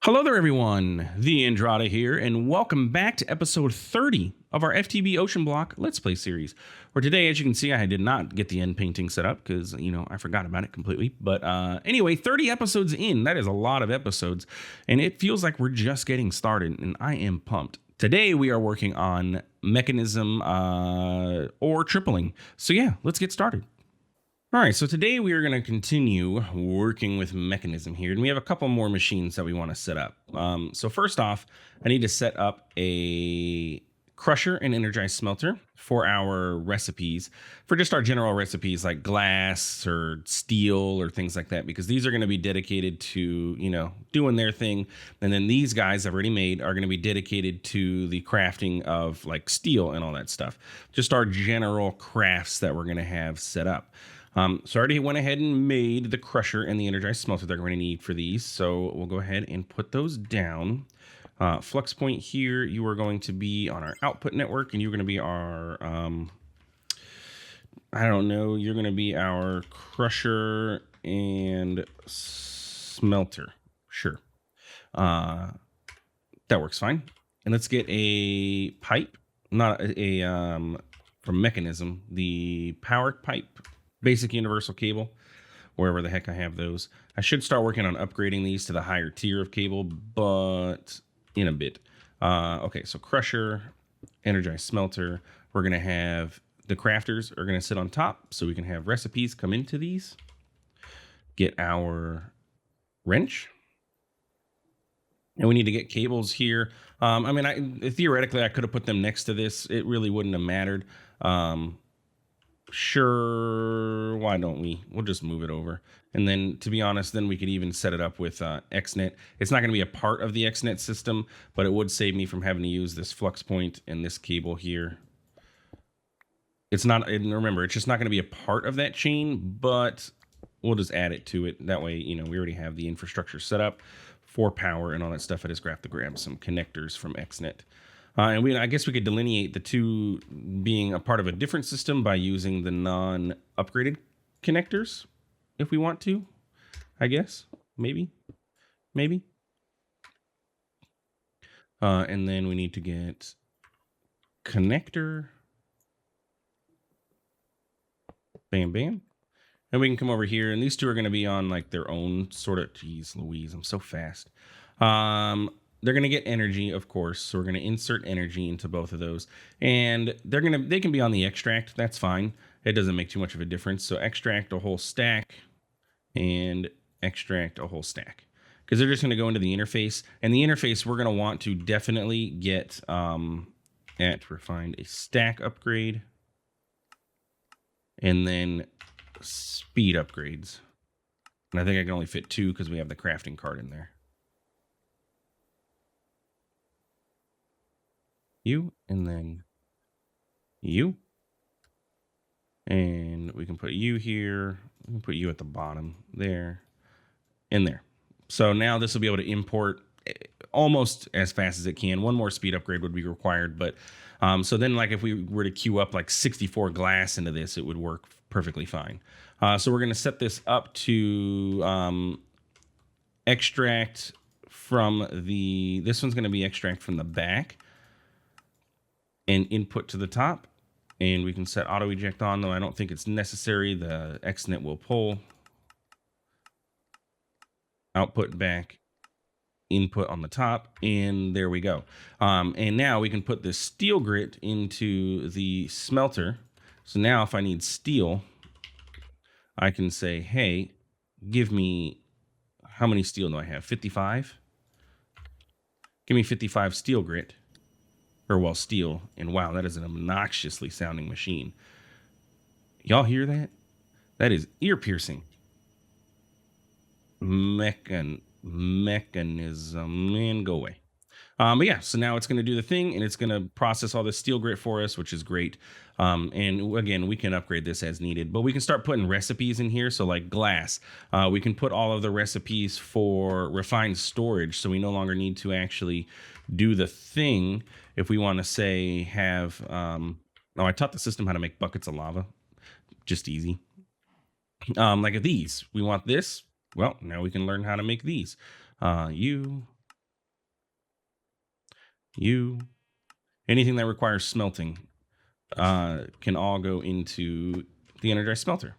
Hello there, everyone. TheAndrata here, and welcome back to episode 30 of our FTB OceanBlock Let's Play series. Where today, as you can see, I did not get the end painting set up because, I forgot about it completely. But anyway, 30 episodes in, that is a lot of episodes, and it feels like we're just getting started, and I am pumped. Today, we are working on Mekanism or tripling. So yeah, let's get started. All right, so today we are going to continue working with Mekanism here, and we have a couple more machines that we want to set up. So first off, I need to set up a crusher and energized smelter for our recipes, for just our general recipes like glass or steel or things like that, because these are going to be dedicated to, doing their thing. And then these guys I've already made are going to be dedicated to the crafting of like steel and all that stuff. Just our general crafts that we're going to have set up. So I already went ahead and made the crusher and the energized smelter that we're going to need for these. So we'll go ahead and put those down. Flux point here, you are going to be on our output network, and you're going to be our, you're going to be our crusher and smelter. Sure. That works fine. And let's get a pipe, not from Mekanism, the power pipe. Basic universal cable, wherever the heck I have those. I should start working on upgrading these to the higher tier of cable, but in a bit. Okay, so crusher, energized smelter. We're going to have the crafters are going to sit on top so we can have recipes come into these. Get our wrench. And we need to get cables here. Theoretically, I could have put them next to this. It really wouldn't have mattered. Sure, why don't we? We'll just move it over. And then, to be honest, then we could even set it up with XNet. It's not going to be a part of the XNet system, but it would save me from having to use this flux point and this cable here. It's not, and remember, it's just not going to be a part of that chain, but we'll just add it to it. That way, we already have the infrastructure set up for power and all that stuff. I just have to grab some connectors from XNet. I guess we could delineate the two being a part of a different system by using the non-upgraded connectors, if we want to. I guess maybe. And then we need to get connector. Bam, bam. And we can come over here, and these two are going to be on like their own sort of. Geez, Louise, I'm so fast. They're going to get energy, of course. So we're going to insert energy into both of those. And they can be on the extract. That's fine. It doesn't make too much of a difference. So extract a whole stack and extract a whole stack. Because they're just going to go into the interface. And the interface, we're going to want to definitely get at refined a stack upgrade. And then speed upgrades. And I think I can only fit 2 because we have the crafting card in there. You, and then you. And we can put you here. We can put you at the bottom there and there. So now this will be able to import almost as fast as it can. One more speed upgrade would be required, but so then like if we were to queue up like 64 glass into this, it would work perfectly fine. So we're going to set this up to extract from this one's going to be extract from the back. And input to the top, and we can set auto eject on, though I don't think it's necessary. The XNet will pull output back, input on the top, and there we go. And now we can put this steel grit into the smelter. So now if I need steel, I can say, hey, give me, how many steel do I have? 55? Give me 55 steel grit. Steel, and wow, that is an obnoxiously sounding machine. Y'all hear that? That is ear piercing. Mekanism, and go away. But yeah, so now it's going to do the thing, and it's going to process all this steel grit for us, which is great. And again, we can upgrade this as needed, but we can start putting recipes in here. So like glass, we can put all of the recipes for refined storage, so we no longer need to actually do the thing. If we want to say have, I taught the system how to make buckets of lava, just easy. Like these, we want this. Well, now we can learn how to make these. You Anything that requires smelting can all go into the energized smelter.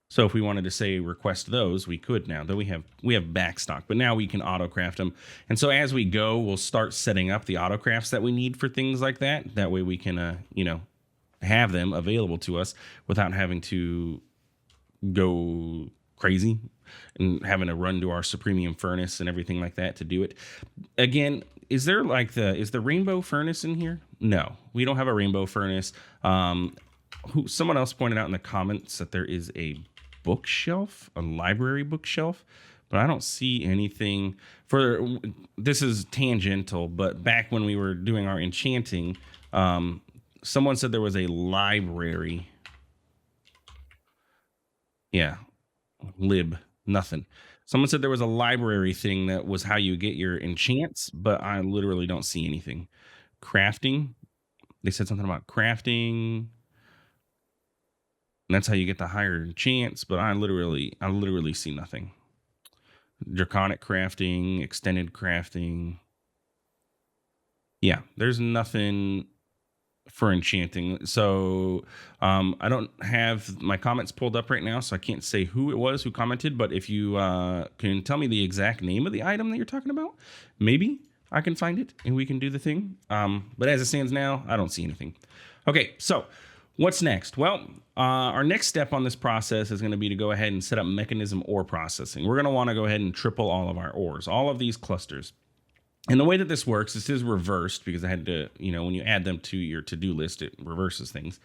So if we wanted to say request those, we could now. Though we have backstock, but now we can auto craft them. And so as we go, we'll start setting up the auto crafts that we need for things like that. That way we can have them available to us without having to go crazy and having to run to our supremium furnace and everything like that to do it. Again, is there is the rainbow furnace in here? No, we don't have a rainbow furnace. Someone else pointed out in the comments that there is a bookshelf, a library bookshelf, but I don't see anything for this. Is tangential, but back when we were doing our enchanting, someone said there was a library. Yeah, nothing. Someone said there was a library thing that was how you get your enchants, but I literally don't see anything. Crafting. They said something about crafting. And that's how you get the higher chance, but I literally see nothing. Draconic crafting, extended crafting. Yeah, there's nothing for enchanting. So I don't have my comments pulled up right now, so I can't say who it was who commented, but if you can tell me the exact name of the item that you're talking about, maybe I can find it and we can do the thing. But as it stands now, I don't see anything. Okay, so what's next? Well, our next step on this process is going to be to go ahead and set up Mekanism ore processing. We're going to want to go ahead and triple all of our ores, all of these clusters. And the way that this works, this is reversed because I had to, when you add them to your to-do list, it reverses things.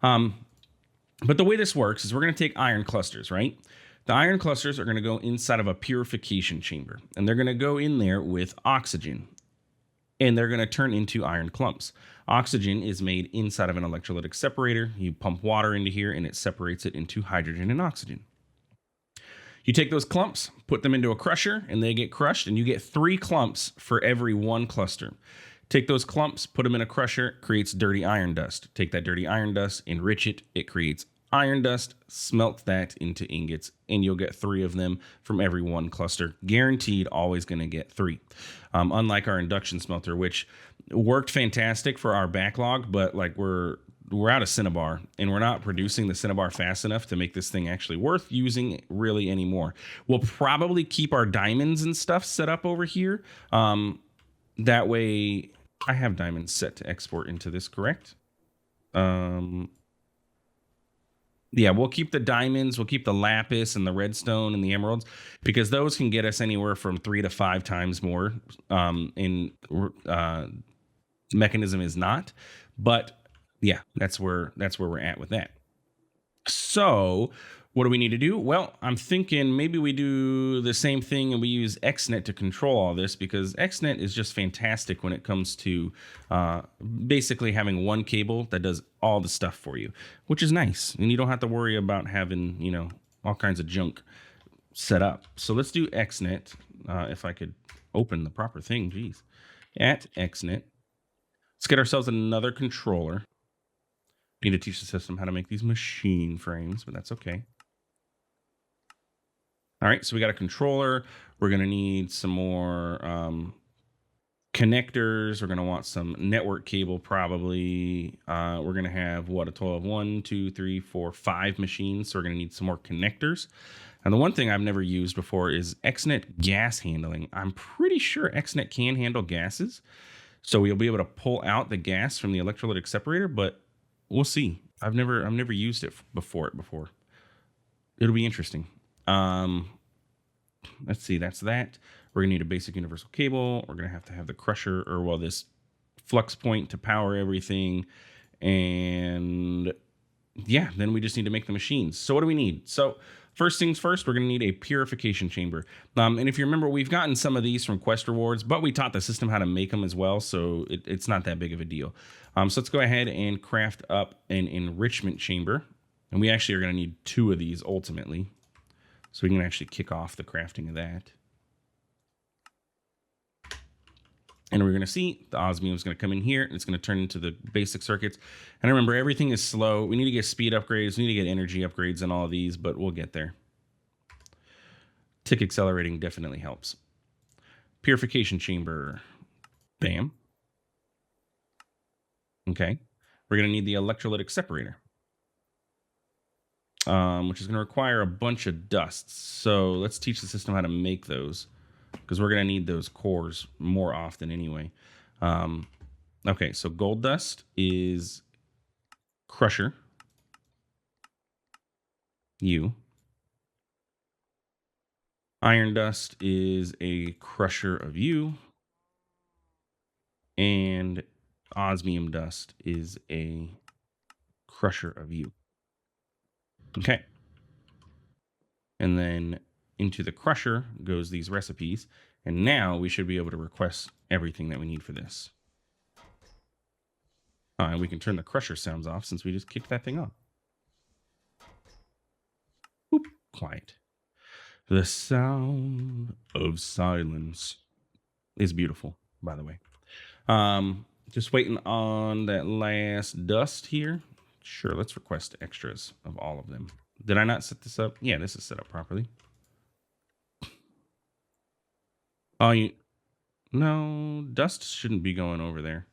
But the way this works is we're going to take iron clusters, right? The iron clusters are going to go inside of a purification chamber, and they're going to go in there with oxygen, and they're going to turn into iron clumps. Oxygen is made inside of an electrolytic separator. You pump water into here, and it separates it into hydrogen and oxygen. You take those clumps, put them into a crusher, and they get crushed, and you get 3 clumps for every 1 cluster. Take those clumps, put them in a crusher, creates dirty iron dust. Take that dirty iron dust, enrich it, it creates iron dust, smelt that into ingots, and you'll get 3 of them from every 1 cluster. Guaranteed, always going to get 3. Unlike our induction smelter, which worked fantastic for our backlog, but like we're out of cinnabar and we're not producing the cinnabar fast enough to make this thing actually worth using really anymore. We'll probably keep our diamonds and stuff set up over here. That way I have diamonds set to export into this, correct? Yeah, we'll keep the diamonds, we'll keep the lapis and the redstone and the emeralds because those can get us anywhere from 3 to 5 times more. Mekanism is not, but yeah, that's where we're at with that. So what do we need to do? Well, I'm thinking maybe we do the same thing and we use XNet to control all this because XNet is just fantastic when it comes to basically having one cable that does all the stuff for you, which is nice. And you don't have to worry about having, all kinds of junk set up. So let's do XNet. If I could open the proper thing, geez. At XNet. Let's get ourselves another controller. Need to teach the system how to make these machine frames, but that's okay. All right, so we got a controller. We're going to need some more connectors. We're going to want some network cable probably. We're going to have, a total of 1, 2, 3, 4, 5 machines. So we're going to need some more connectors. And the one thing I've never used before is XNet gas handling. I'm pretty sure XNet can handle gases. So we'll be able to pull out the gas from the electrolytic separator, but we'll see. I've never used it before. It'll be interesting. Let's see. That's that. We're gonna need a basic universal cable. We're gonna have to have the crusher this flux point to power everything. And yeah, then we just need to make the machines. So what do we need? So first things first, we're going to need a purification chamber. And if you remember, we've gotten some of these from quest rewards, but we taught the system how to make them as well, so it's not that big of a deal. So let's go ahead and craft up an enrichment chamber. And we actually are going to need 2 of these ultimately. So we can actually kick off the crafting of that. And we're going to see the osmium is going to come in here and it's going to turn into the basic circuits. And remember, everything is slow. We need to get speed upgrades. We need to get energy upgrades and all of these, but we'll get there. Tick accelerating definitely helps. Purification chamber. Bam. Okay. We're going to need the electrolytic separator, which is going to require a bunch of dusts. So let's teach the system how to make those, because we're going to need those cores more often anyway. Okay, so gold dust is crusher U. Iron dust is a crusher of U. And osmium dust is a crusher of U. Okay. And then into the crusher goes these recipes. And now we should be able to request everything that we need for this. And we can turn the crusher sounds off since we just kicked that thing off. Boop, quiet. The sound of silence is beautiful, by the way. Just waiting on that last dust here. Sure, let's request extras of all of them. Did I not set this up? Yeah, this is set up properly. Oh, no, dust shouldn't be going over there.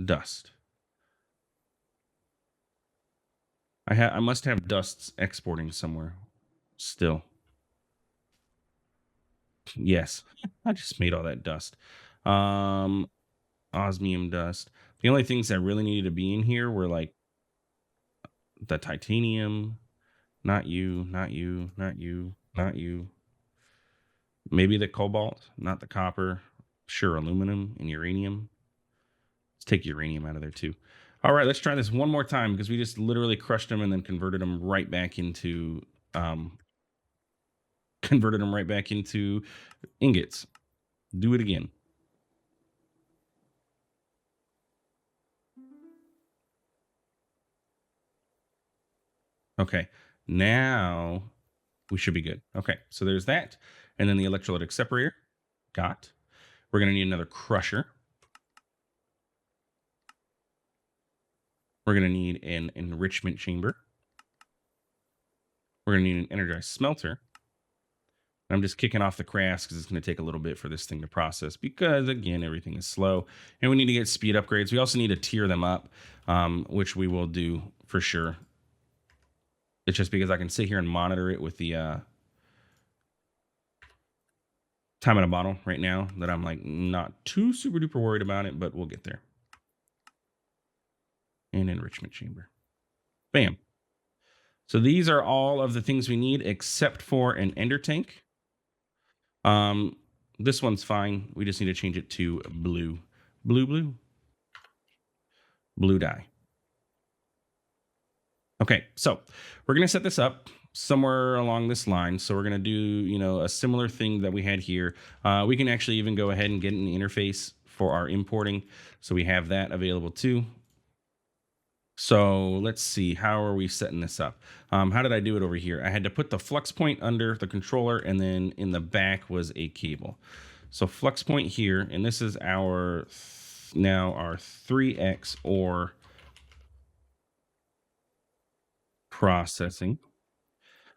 Dust. I must have dusts exporting somewhere still. Yes, I just made all that dust. Osmium dust. The only things that really needed to be in here were like the titanium. Not you, not you, not you, not you. Maybe the cobalt, not the copper. Sure, aluminum and uranium. Let's take uranium out of there too. All right, let's try this one more time because we just literally crushed them and then converted them right back into ingots. Do it again. Okay, now we should be good. Okay, so there's that. And then the electrolytic separator. Got. We're going to need another crusher. We're going to need an enrichment chamber. We're going to need an energized smelter. I'm just kicking off the crafts because it's going to take a little bit for this thing to process because, again, everything is slow. And we need to get speed upgrades. We also need to tier them up, which we will do for sure. It's just because I can sit here and monitor it with the time in a bottle right now that I'm like not too super duper worried about it, but we'll get there. An enrichment chamber. Bam. So these are all of the things we need except for an ender tank. This one's fine. We just need to change it to blue. Blue dye. Okay, so we're going to set this up somewhere along this line. So we're going to do, a similar thing that we had here. We can actually even go ahead and get an interface for our importing. So we have that available too. So let's see, how are we setting this up? How did I do it over here? I had to put the flux point under the controller, and then in the back was a cable. So flux point here, and this is our 3x or processing.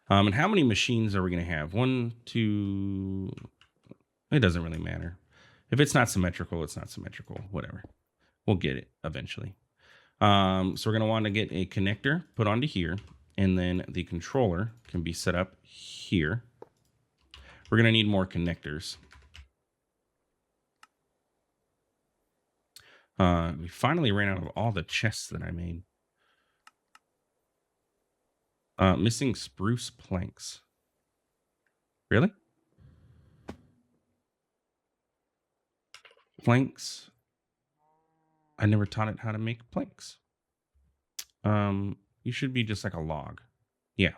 And how many machines are we going to have? 1, 2. It doesn't really matter. If it's not symmetrical, it's not symmetrical. Whatever. We'll get it eventually. So we're going to want to get a connector put onto here, and then the controller can be set up here. We're going to need more connectors. We finally ran out of all the chests that I made. Missing spruce planks. Really? Planks? I never taught it how to make planks. You should be just like a log. Yeah.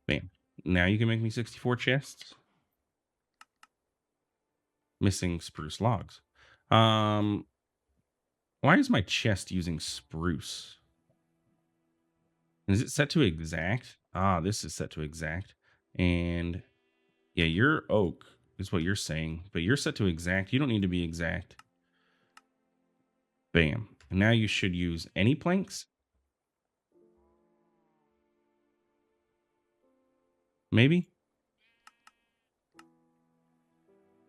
Bam. Now you can make me 64 chests. Missing spruce logs. Why is my chest using spruce? Is it set to exact? This is set to exact. And yeah, your oak is what you're saying, but you're set to exact. You don't need to be exact. Bam. And now you should use any planks. Maybe.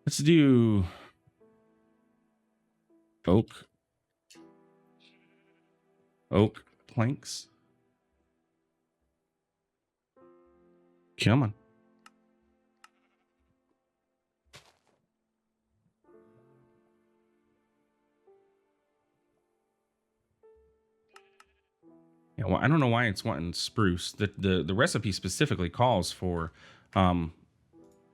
Let's do oak planks. Come on. Yeah, well, I don't know why it's wanting spruce. The recipe specifically calls for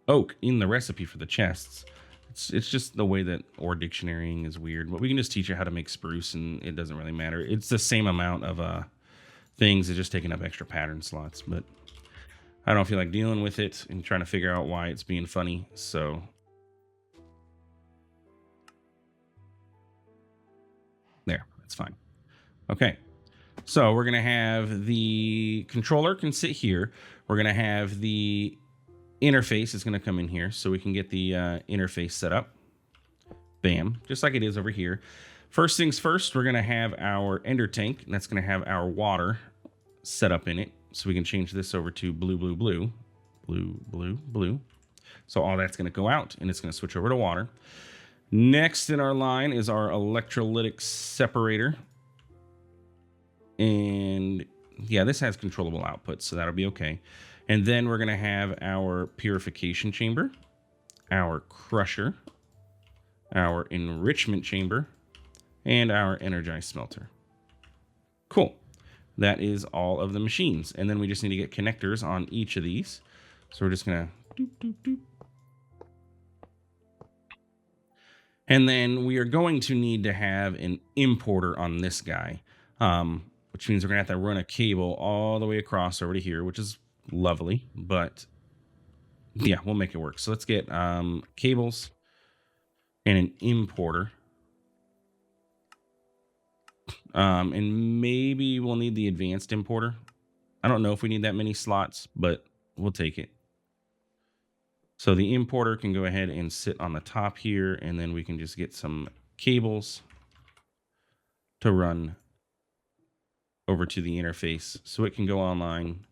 oak in the recipe for the chests. It's just the way that ore dictionarying is weird. But we can just teach you how to make spruce, and it doesn't really matter. It's the same amount of things. It's just taking up extra pattern slots. But I don't feel like dealing with it and trying to figure out why it's being funny. So there, that's fine. Okay. So we're going to have the controller can sit here. We're going to have the interface is going to come in here so we can get the interface set up. Bam, just like it is over here. First things first, we're going to have our ender tank, and that's going to have our water set up in it. So we can change this over to blue, blue, blue, blue, blue, blue. So all that's going to go out, and it's going to switch over to water. Next in our line is our electrolytic separator. And yeah, this has controllable outputs, so that'll be okay. And then we're going to have our purification chamber, our crusher, our enrichment chamber, and our energized smelter. Cool. That is all of the machines. And then we just need to get connectors on each of these. So we're just going to doop, doop, doop. And then we are going to need to have an importer on this guy. Which means we're going to have to run a cable all the way across over to here, which is lovely, but yeah, we'll make it work. So let's get cables and an importer. And maybe we'll need the advanced importer. I don't know if we need that many slots, but we'll take it. So the importer can go ahead and sit on the top here, and then we can just get some cables to run over to the interface so it can go online.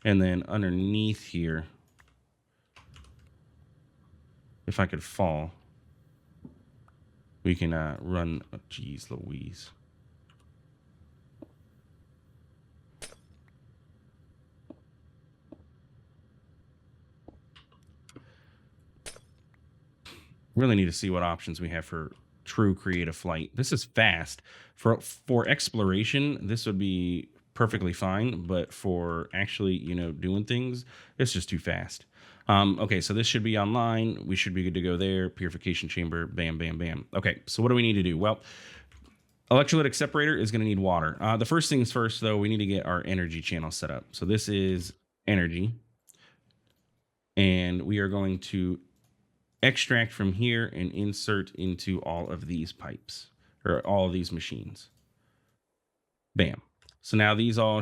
And then underneath here, if I could fall, we can run, oh, geez Louise. Really need to see what options we have for true creative flight. This is fast. For exploration, this would be perfectly fine, but for actually, you know, doing things, it's just too fast. Okay, so this should be online. We should be good to go there. Purification chamber, bam, bam, bam. Okay, so what do we need to do? Well, electrolytic separator is going to need water. The first things first, though, we need to get our energy channel set up. So this is energy, and we are going to extract from here and insert into all of these pipes or all of these machines. Bam. So now these all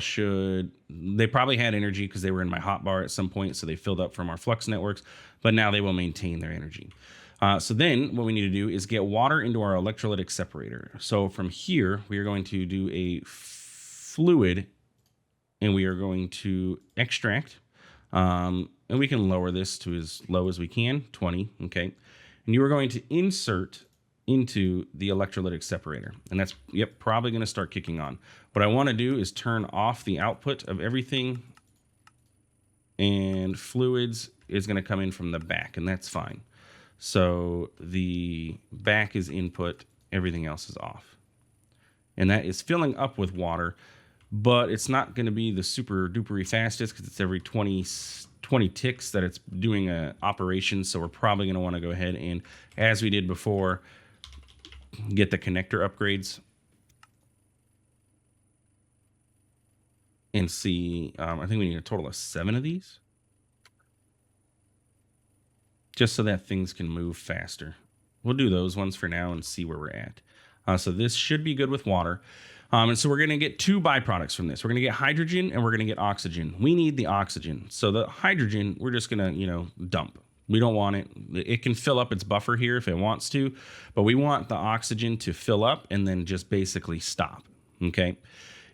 they probably had energy because they were in my hotbar at some point, so they filled up from our flux networks, but now they will maintain their energy. So then what we need to do is get water into our electrolytic separator. So from here, we are going to do a fluid, and we are going to extract. And we can lower this to as low as we can, 20, okay? And you are going to insert into the electrolytic separator. And that's, yep, probably going to start kicking on. What I want to do is turn off the output of everything, and fluids is going to come in from the back, and that's fine. So the back is input, everything else is off. And that is filling up with water, but it's not going to be the super dupery fastest because it's every 20 ticks that it's doing a operation. So we're probably going to want to go ahead and, as we did before, get the connector upgrades and see. I think we need a total of 7 of these, just so that things can move faster. We'll do those ones for now and see where we're at. So this should be good with water. And so we're going to get 2 byproducts from this. We're going to get hydrogen and we're going to get oxygen. We need the oxygen. So the hydrogen, we're just going to, you know, dump. We don't want it. It can fill up its buffer here if it wants to, but we want the oxygen to fill up and then just basically stop. Okay.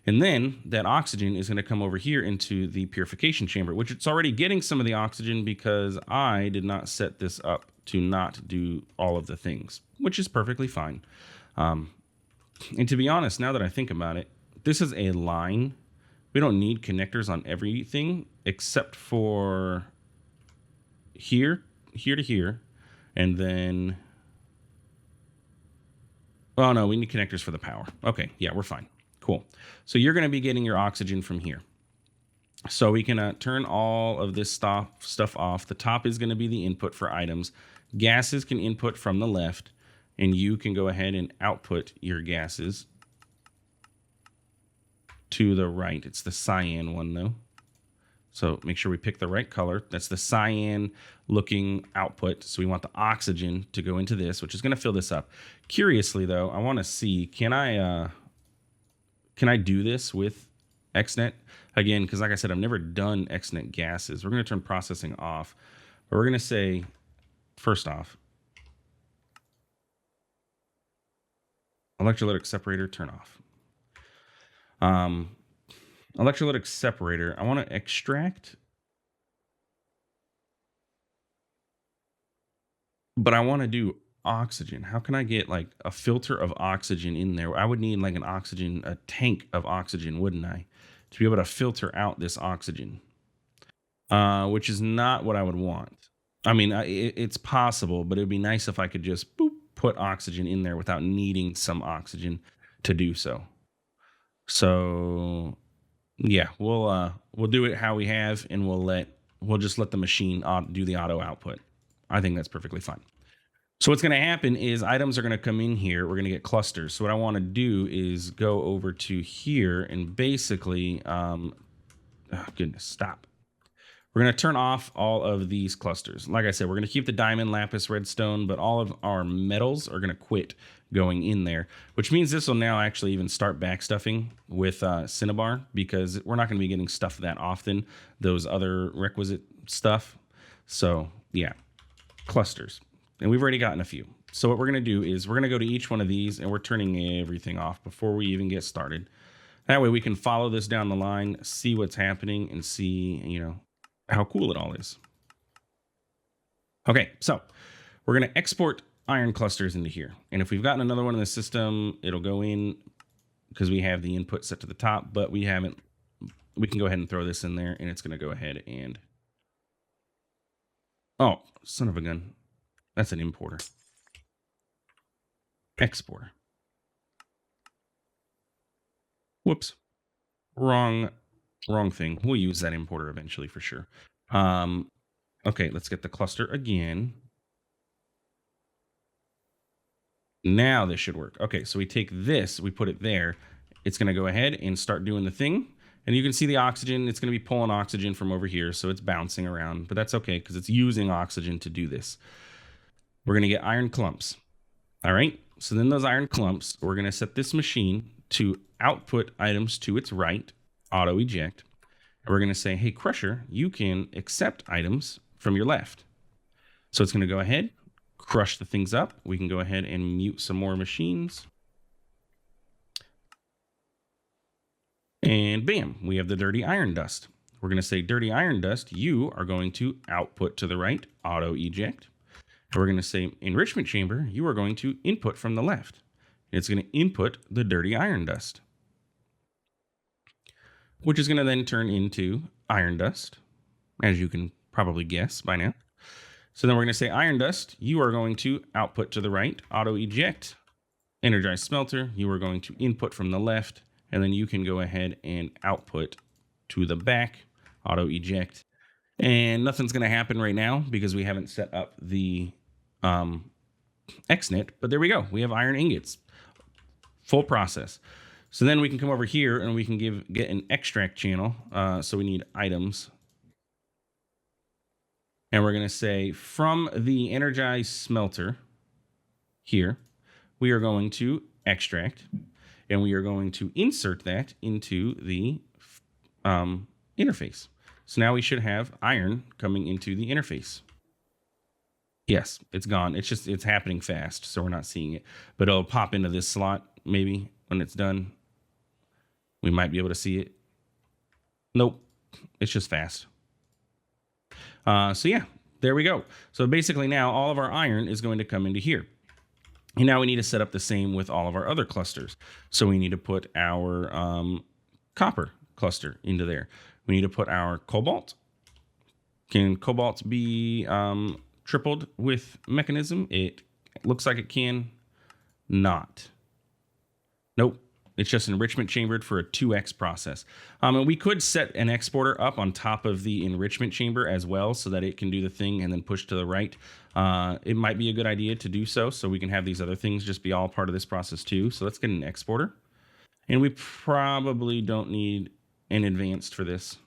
And then that oxygen is going to come over here into the purification chamber, which it's already getting some of the oxygen because I did not set this up to not do all of the things, which is perfectly fine. And to be honest, now that I think about it, this is a line. We don't need connectors on everything except for here to here, and then... Oh, no, we need connectors for the power. Okay, yeah, we're fine. Cool. So you're going to be getting your oxygen from here. So we can turn all of this stuff off. The top is going to be the input for items. Gases can input from the left, and you can go ahead and output your gases to the right. It's the cyan one, though. So make sure we pick the right color. That's the cyan looking output. So we want the oxygen to go into this, which is going to fill this up. Curiously, though, I want to see, can I do this with XNet? Again, because like I said, I've never done XNet gases. We're going to turn processing off. But we're going to say, first off, electrolytic separator, turn off. Electrolytic separator, I want to extract, but I want to do oxygen. How can I get like a filter of oxygen in there? I would need like a tank of oxygen, wouldn't I? To be able to filter out this oxygen, which is not what I would want. I mean, it's possible, but it'd be nice if I could just put oxygen in there without needing some oxygen to do so. So yeah, we'll do it how we have, and we'll just let the machine do the auto output. I think that's perfectly fine. So what's going to happen is items are going to come in here. We're going to get clusters. So what I want to do is go over to here and basically, oh goodness, stop. We're going to turn off all of these clusters. Like I said, we're going to keep the diamond, lapis, redstone, but all of our metals are going to quit going in there, which means this will now actually even start backstuffing with Cinnabar, because we're not going to be getting stuff that often, those other requisite stuff. So yeah, clusters. And we've already gotten a few. So what we're going to do is we're going to go to each one of these, and we're turning everything off before we even get started. That way we can follow this down the line, see what's happening, and see, how cool it all is. Okay, so we're going to export iron clusters into here. And if we've gotten another one in the system, it'll go in because we have the input set to the top, but we haven't. We can go ahead and throw this in there, and it's going to go ahead and... Oh, son of a gun. That's an importer. Exporter. Whoops. Wrong thing. We'll use that importer eventually for sure. Okay, let's get the cluster again. Now this should work. Okay, so we take this, we put it there. It's going to go ahead and start doing the thing. And you can see the oxygen. It's going to be pulling oxygen from over here, so it's bouncing around. But that's okay, because it's using oxygen to do this. We're going to get iron clumps. All right, so then those iron clumps, we're going to set this machine to output items to its right, auto eject. And we're going to say, hey, Crusher, you can accept items from your left. So it's going to go ahead, crush the things up. We can go ahead and mute some more machines. And bam, we have the dirty iron dust. We're going to say, dirty iron dust, you are going to output to the right, auto eject. And we're going to say, enrichment chamber, you are going to input from the left. And it's going to input the dirty iron dust, which is going to then turn into iron dust, as you can probably guess by now. So then we're going to say, iron dust, you are going to output to the right, auto eject. Energized smelter, you are going to input from the left, and then you can go ahead and output to the back, auto eject. And nothing's going to happen right now because we haven't set up the XNet, but there we go. We have iron ingots, full process. So then we can come over here and we can get an extract channel. So we need items. And we're going to say, from the energized smelter here, we are going to extract, and we are going to insert that into the interface. So now we should have iron coming into the interface. Yes, it's gone. It's happening fast, so we're not seeing it. But it'll pop into this slot maybe when it's done. We might be able to see it. Nope. It's just fast. So yeah, there we go. So basically now all of our iron is going to come into here. And now we need to set up the same with all of our other clusters. So we need to put our copper cluster into there. We need to put our cobalt. Can cobalt be tripled with Mekanism? It looks like it can not. Nope. It's just enrichment chambered for a 2x process. And we could set an exporter up on top of the enrichment chamber as well so that it can do the thing and then push to the right. It might be a good idea to do so we can have these other things just be all part of this process too. So let's get an exporter. And we probably don't need an advanced for this.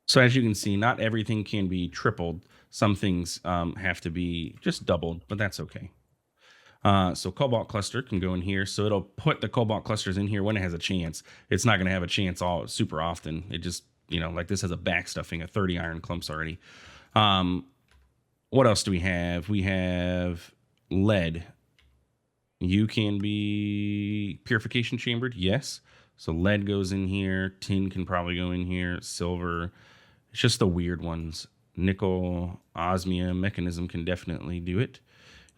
So as you can see, not everything can be tripled. Some things have to be just doubled, but that's okay. So cobalt cluster can go in here. So it'll put the cobalt clusters in here when it has a chance. It's not going to have a chance all super often. It just, like this has a backstuffing of 30 iron clumps already. What else do we have? We have lead. You can be purification chambered. Yes. So lead goes in here. Tin can probably go in here. Silver. It's just the weird ones. Nickel, osmium, Mekanism can definitely do it.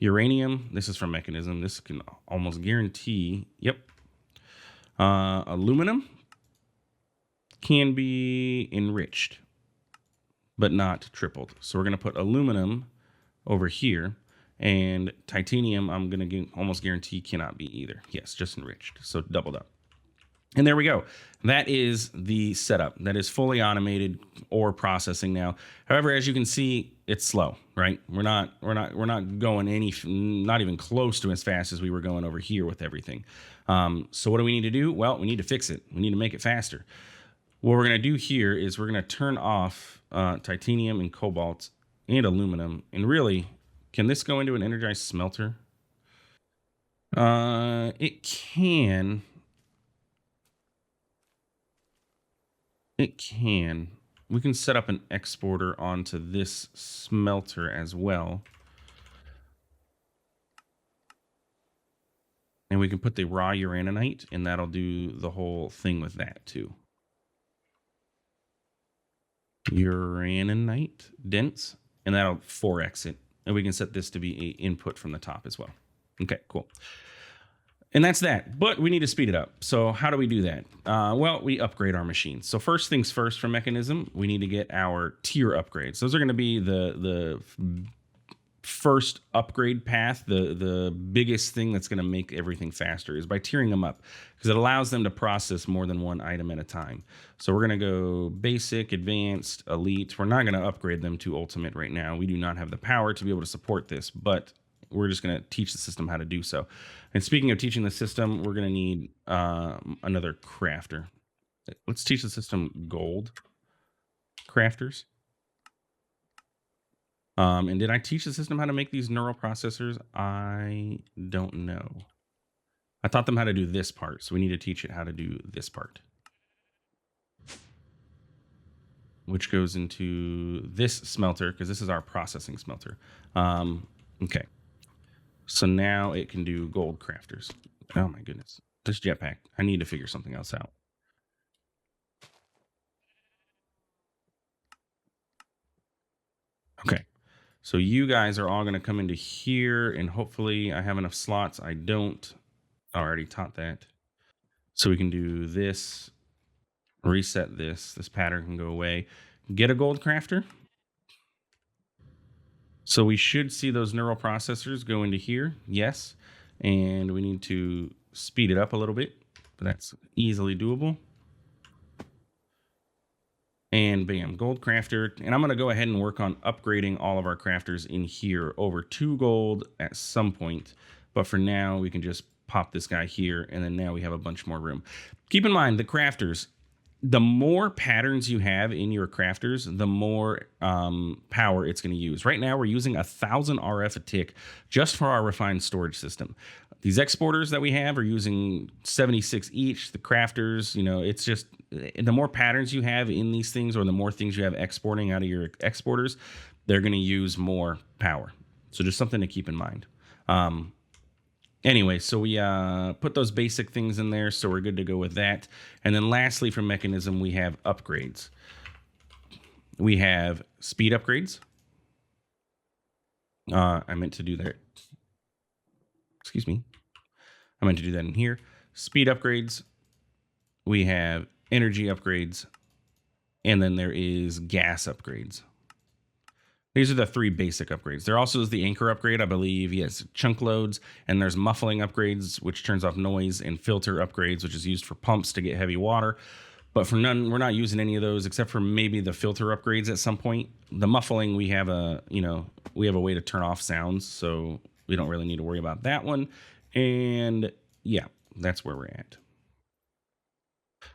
Uranium, this is from Mekanism. This can almost guarantee, yep. Aluminum can be enriched, but not tripled. So we're going to put aluminum over here, and titanium, I'm going to almost guarantee cannot be either. Yes, just enriched, so doubled up. And there we go. That is the setup. That is fully automated ore processing now. However, as you can see, it's slow, right? We're not going not even close to as fast as we were going over here with everything. So what do we need to do? Well, we need to fix it. We need to make it faster. What we're going to do here is we're going to turn off titanium and cobalt and aluminum. And really, can this go into an energized smelter? It can. It can. We can set up an exporter onto this smelter as well. And we can put the raw uraninite, and that'll do the whole thing with that too. Uraninite dense, and that'll 4x it. And we can set this to be an input from the top as well. Okay, cool. And that's that, but we need to speed it up. So how do we do that? Well, we upgrade our machines. So first things first for Mekanism, we need to get our tier upgrades. Those are going to be the first upgrade path. The biggest thing that's going to make everything faster is by tiering them up, because it allows them to process more than one item at a time. So we're going to go basic, advanced, elite. We're not going to upgrade them to ultimate right now. We do not have the power to be able to support this, but we're just going to teach the system how to do so. And speaking of teaching the system, we're going to need another crafter. Let's teach the system gold crafters. And did I teach the system how to make these neural processors? I don't know. I taught them how to do this part, so we need to teach it how to do this part, which goes into this smelter, because this is our processing smelter. Okay. So now it can do gold crafters. Oh my goodness. This jetpack. I need to figure something else out. Okay. So you guys are all going to come into here, and hopefully I have enough slots. I don't. I already taught that. So we can do this, reset this. This pattern can go away. Get a gold crafter. So we should see those neural processors go into here. Yes. And we need to speed it up a little bit, but that's easily doable. And bam, gold crafter. And I'm going to go ahead and work on upgrading all of our crafters in here over 2 gold at some point. But for now, we can just pop this guy here, and then now we have a bunch more room. Keep in mind, the crafters, the more patterns you have in your crafters, the more power it's going to use. Right now, we're using 1,000 RF a tick just for our refined storage system. These exporters that we have are using 76 each. The crafters, it's just, the more patterns you have in these things, or the more things you have exporting out of your exporters, they're going to use more power. So just something to keep in mind. Anyway, so we put those basic things in there, so we're good to go with that. And then lastly, from Mekanism, we have upgrades. We have speed upgrades. I meant to do that. Excuse me. I meant to do that in here. Speed upgrades. We have energy upgrades. And then there is gas upgrades. These are the 3 basic upgrades. There also is the anchor upgrade, I believe. Yes, chunk loads. And there's muffling upgrades, which turns off noise, and filter upgrades, which is used for pumps to get heavy water. But for none, we're not using any of those except for maybe the filter upgrades at some point. The muffling, we have a way to turn off sounds, so we don't really need to worry about that one. And yeah, that's where we're at.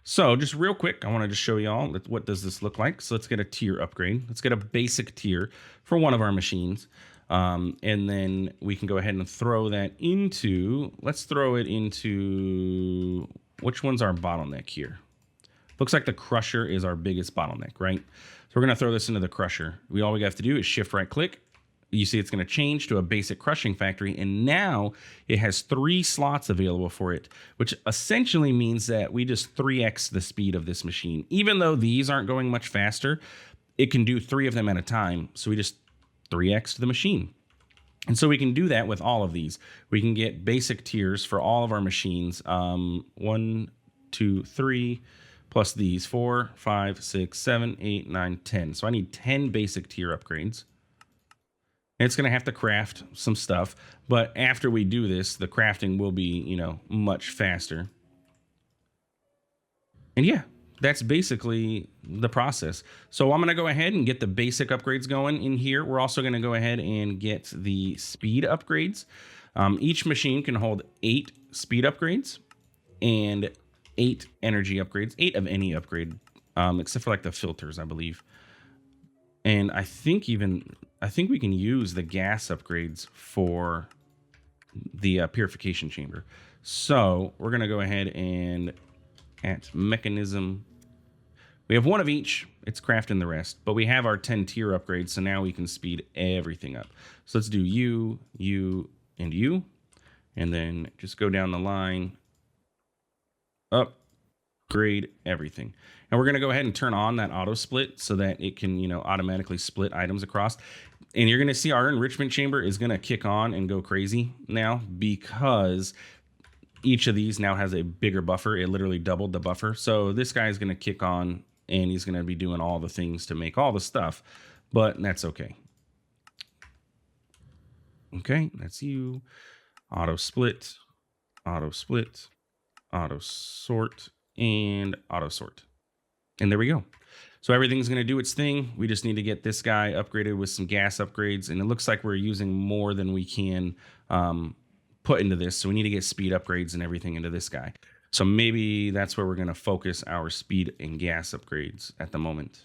So just real quick, I want to just show y'all what does this look like. So let's get a tier upgrade. Let's get a basic tier for one of our machines. And then we can go ahead and throw that into, let's throw it into, which one's our bottleneck here? Looks like the crusher is our biggest bottleneck, right? So we're going to throw this into the crusher. All we have to do is shift right click. You see it's going to change to a basic crushing factory, and now it has 3 slots available for it, which essentially means that we just 3x the speed of this machine. Even though these aren't going much faster, it can do 3 of them at a time, so we just 3x the machine. And so we can do that with all of these. We can get basic tiers for all of our machines. 1, 2, 3, plus these 4, 5, 6, 7, 8, 9, 10. So I need 10 basic tier upgrades. It's going to have to craft some stuff, but after we do this, the crafting will be, much faster. And yeah, that's basically the process. So I'm going to go ahead and get the basic upgrades going in here. We're also going to go ahead and get the speed upgrades. Each machine can hold 8 speed upgrades and 8 energy upgrades, 8 of any upgrade, except for like the filters, I believe. And I think we can use the gas upgrades for the purification chamber. So we're going to go ahead and at Mekanism, we have 1 of each. It's crafting the rest, but we have our 10 tier upgrades. So now we can speed everything up. So let's do you, and you, and then just go down the line, upgrade everything. And we're going to go ahead and turn on that auto split so that it can, automatically split items across. And you're going to see our enrichment chamber is going to kick on and go crazy now because each of these now has a bigger buffer. It literally doubled the buffer. So this guy is going to kick on and he's going to be doing all the things to make all the stuff, but that's okay. Okay, that's you. Auto split, auto split, auto sort, and auto sort. And there we go. So everything's going to do its thing. We just need to get this guy upgraded with some gas upgrades. And it looks like we're using more than we can put into this. So we need to get speed upgrades and everything into this guy. So maybe that's where we're going to focus our speed and gas upgrades at the moment.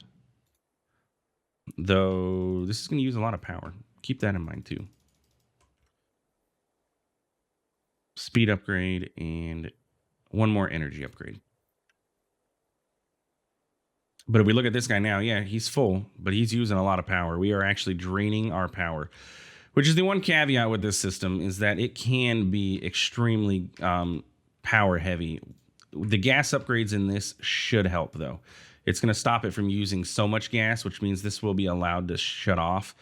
Though this is going to use a lot of power. Keep that in mind too. Speed upgrade and 1 more energy upgrade. But if we look at this guy now, yeah, he's full, but he's using a lot of power. We are actually draining our power, which is the one caveat with this system, is that it can be extremely power heavy. The gas upgrades in this should help, though. It's going to stop it from using so much gas, which means this will be allowed to shut off.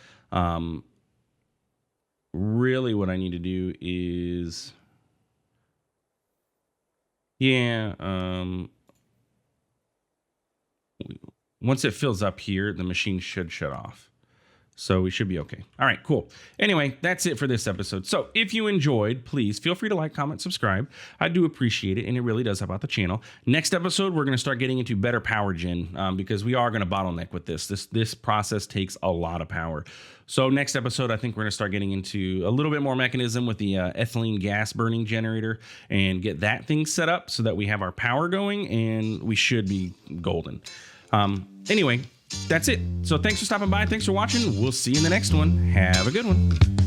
Really what I need to do is... once it fills up here, the machine should shut off. So we should be okay. All right, cool. Anyway, that's it for this episode. So if you enjoyed, please feel free to like, comment, subscribe. I do appreciate it, and it really does help out the channel. Next episode, we're going to start getting into better power gen because we are going to bottleneck with this. This process takes a lot of power. So next episode, I think we're going to start getting into a little bit more Mekanism with the ethylene gas burning generator and get that thing set up so that we have our power going, and we should be golden. Anyway, that's it. So thanks for stopping by. Thanks for watching. We'll see you in the next one. Have a good one.